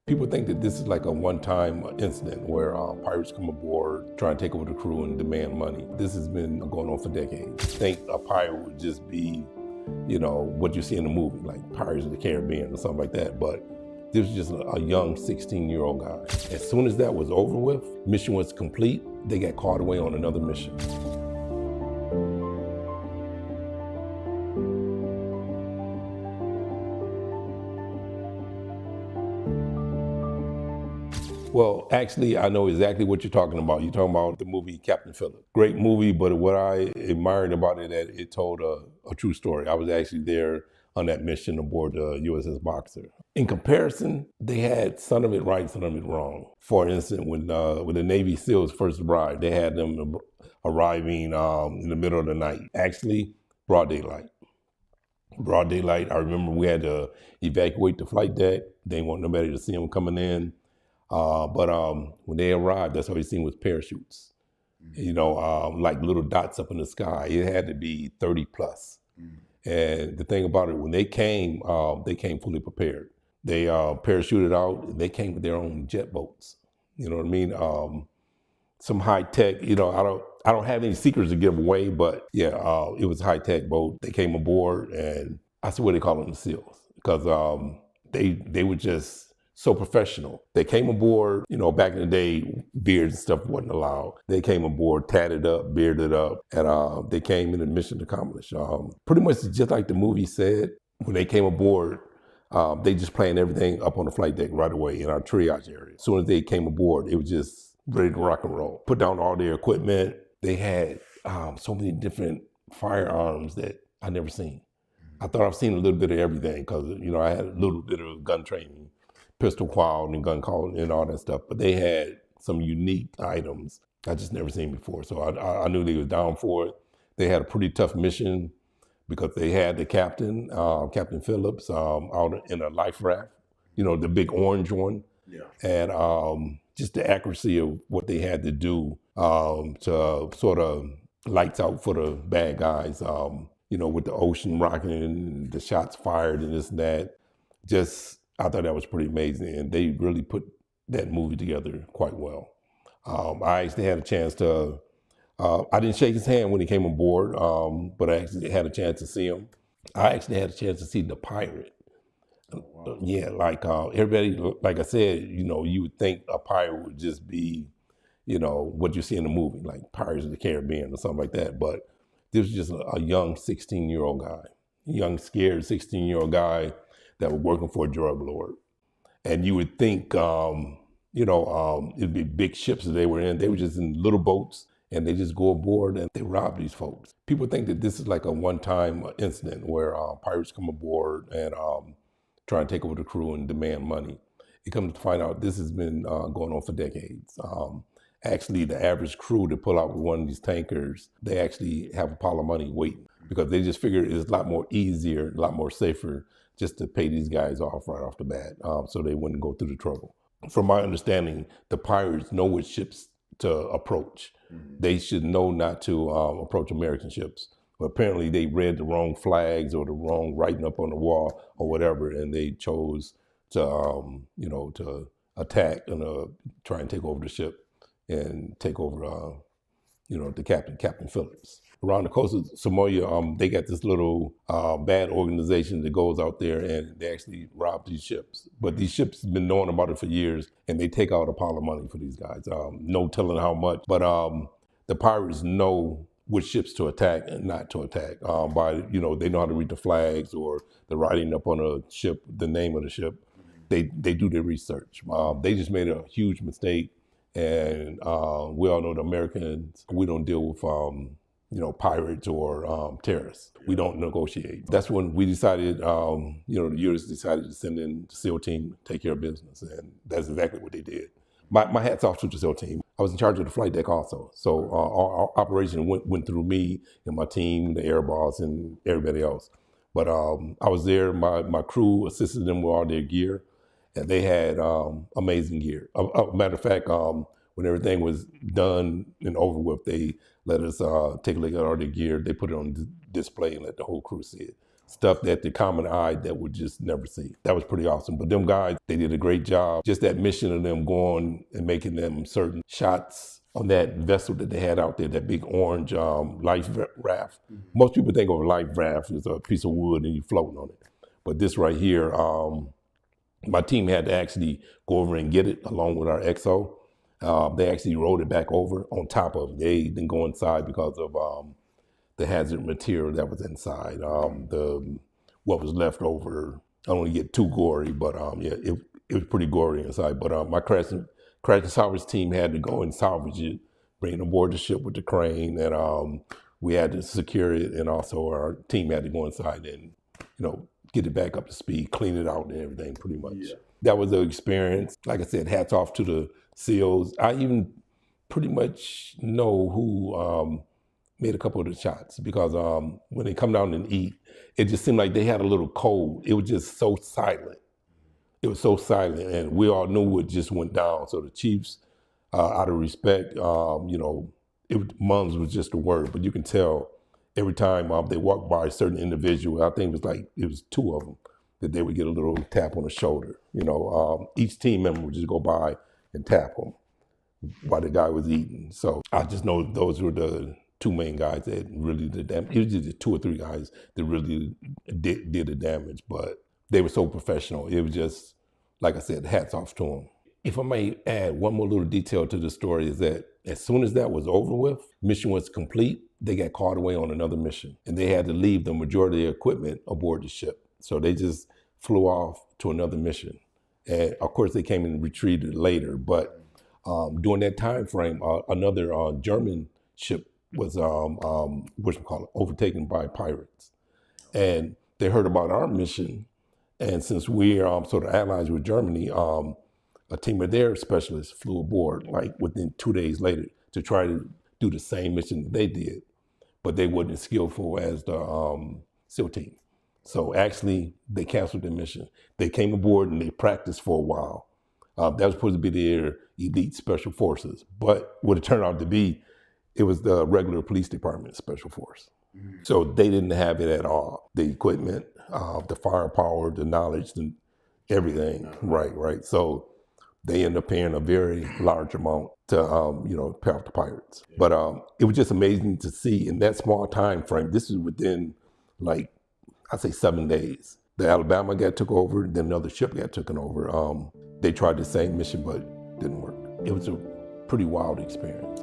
People think that this is like a one-time incident where pirates come aboard, try and take over the crew and demand money. This has been going on for decades. Think a pirate would just be, what you see in the movie, like Pirates of the Caribbean or something like that. But this was just a young 16-year-old guy. As soon as that was over with, mission was complete, they got caught away on another mission. Well, actually, I know exactly what you're talking about. You're talking about the movie Captain Phillips. Great movie, but what I admired about it, that it told a true story. I was actually there on that mission aboard the USS Boxer. In comparison, they had some of it right, some of it wrong. For instance, when the Navy SEALs first arrived, they had them arriving in the middle of the night. Actually, broad daylight. Broad daylight. I remember we had to evacuate the flight deck. They didn't want nobody to see them coming in. But when they arrived, that's all they seen was parachutes, like little dots up in the sky. It had to be 30 plus. And the thing about it, when they came fully prepared. They parachuted out, and they came with their own jet boats. You know what I mean? Some high tech, I don't have any secrets to give away, but yeah, it was a high tech boat. They came aboard, and I see what they call them, the SEALs, because they were just so professional. They came aboard, back in the day, beards and stuff wasn't allowed. They came aboard, tatted up, bearded up, and they came in a mission accomplished. Pretty much just like the movie said, when they came aboard, they just planned everything up on the flight deck right away in our triage area. As soon as they came aboard, it was just ready to rock and roll. Put down all their equipment. They had so many different firearms that I never seen. I thought I've seen a little bit of everything because, I had a little bit of gun training, pistol qual and gun calling and all that stuff, but they had some unique items I just never seen before. So I knew they was down for it. They had a pretty tough mission because they had the captain, Captain Phillips, out in a life raft, the big orange one. Yeah. And just the accuracy of what they had to do to sort of lights out for the bad guys, with the ocean rocking and the shots fired and this and that. I thought that was pretty amazing, and they really put that movie together quite well. I actually had a chance to, I didn't shake his hand when he came aboard, but I actually had a chance to see him. I actually had a chance to see the pirate. Oh, wow. Yeah, like everybody, like I said, you would think a pirate would just be, what you see in the movie, like Pirates of the Caribbean or something like that. But this was just a young 16-year-old guy, young, scared 16-year-old guy that were working for a drug lord. And you would think, it'd be big ships that they were in. They were just in little boats, and they just go aboard and they rob these folks. People think that this is like a one-time incident where pirates come aboard and try and take over the crew and demand money. It comes to find out this has been going on for decades. Actually, the average crew to pull out with one of these tankers, they actually have a pile of money waiting because they just figure it's a lot more easier, a lot more safer just to pay these guys off right off the bat, so they wouldn't go through the trouble. From my understanding, the pirates know which ships to approach. They should know not to approach American ships. But apparently they read the wrong flags or the wrong writing up on the wall or whatever, and they chose to, to attack and try and take over the ship and take over, the Captain Phillips. Around the coast of Somalia, they got this little bad organization that goes out there and they actually rob these ships. But these ships have been knowing about it for years, and they take out a pile of money for these guys. No telling how much, but the pirates know which ships to attack and not to attack. They know how to read the flags or the writing up on a ship, the name of the ship. They do their research. They just made a huge mistake, and we all know the Americans, we don't deal with pirates or terrorists. We don't negotiate. That's when we decided, the U.S. decided to send in the SEAL team to take care of business, and that's exactly what they did. My hat's off to the SEAL team. I was in charge of the flight deck also, so our operation went through me and my team, the air boss, and everybody else. But I was there. My crew assisted them with all their gear, and they had amazing gear. Matter of fact, when everything was done and over with, they let us take a look at all their gear. They put it on display and let the whole crew see it. stuff that the common eye that would just never see. That was pretty awesome. But them guys, they did a great job. Just that mission of them going and making them certain shots on that vessel that they had out there, that big orange life raft. Most people think of a life raft as a piece of wood and you floating on it. But this right here, my team had to actually go over and get it along with our XO. They actually rolled it back over on top of it. They didn't go inside because of the hazard material that was inside. What was left over, I don't want to get too gory, but yeah, it was pretty gory inside. But my crash and salvage team had to go and salvage it, bring it aboard the ship with the crane, and we had to secure it, and also our team had to go inside and, get it back up to speed, clean it out and everything pretty much. Yeah. That was the experience. Like I said, hats off to the SEALs. I even pretty much know who made a couple of the shots, because when they come down and eat, it just seemed like they had a little code. It was just so silent. It was so silent, and we all knew what just went down. So the chiefs, out of respect, mums was just a word, but you can tell every time they walked by a certain individual, I think it was two of them, that they would get a little tap on the shoulder. Each team member would just go by and tap them while the guy was eating. So I just know those were the two main guys that really did damage. It was just the 2 or 3 guys that really did the damage, but they were so professional. It was just, like I said, hats off to them. If I may add one more little detail to the story, is that as soon as that was over with, mission was complete, they got called away on another mission, and they had to leave the majority of their equipment aboard the ship. So they just flew off to another mission. And of course they came and retrieved it later, but during that time frame, another German ship was overtaken by pirates. And they heard about our mission, and since we are sort of allies with Germany, a team of their specialists flew aboard like within 2 days later to try to do the same mission that they did, but they weren't as skillful as the SEAL team. So actually, they canceled their mission. They came aboard and they practiced for a while. That was supposed to be their elite special forces, but what it turned out to be, it was the regular police department special force. So they didn't have it at all. The equipment, the firepower, the knowledge, everything. Right. So they ended up paying a very large amount to, pay off the pirates. But it was just amazing to see in that small time frame. This is within, I'd say 7 days. The Alabama got took over, then another ship got taken over. They tried the same mission, but didn't work. It was a pretty wild experience.